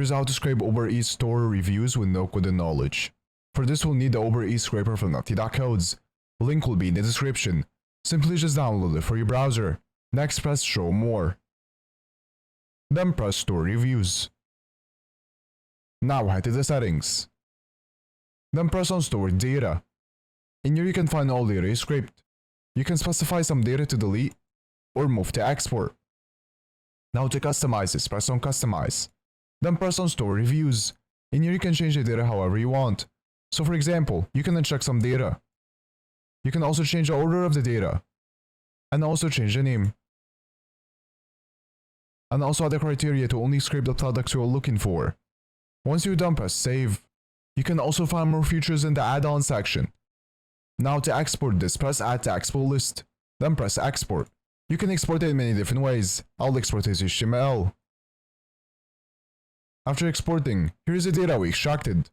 Here's how to scrape UberEats store reviews with no code and knowledge. For this we'll need the UberEats scraper from Nifty.codes. Link will be in the description. Simply just download it for your browser. Next press show more. Then press store reviews. Now head to the settings. Then press on store data. In here you can find all data you scraped. You can specify some data to delete or move to export. Now to customize this, press on customize. Then press on store reviews. In here you can change the data however you want. So for example, you can uncheck some data. You can also change the order of the data. And also change the name. And also add the criteria to only scrape the products you are looking for. Once you're done, press save. You can also find more features in the add-on section. Now to export this, press add to export list. Then press export. You can export it in many different ways. I'll export as HTML. After exporting, here's the data we extracted.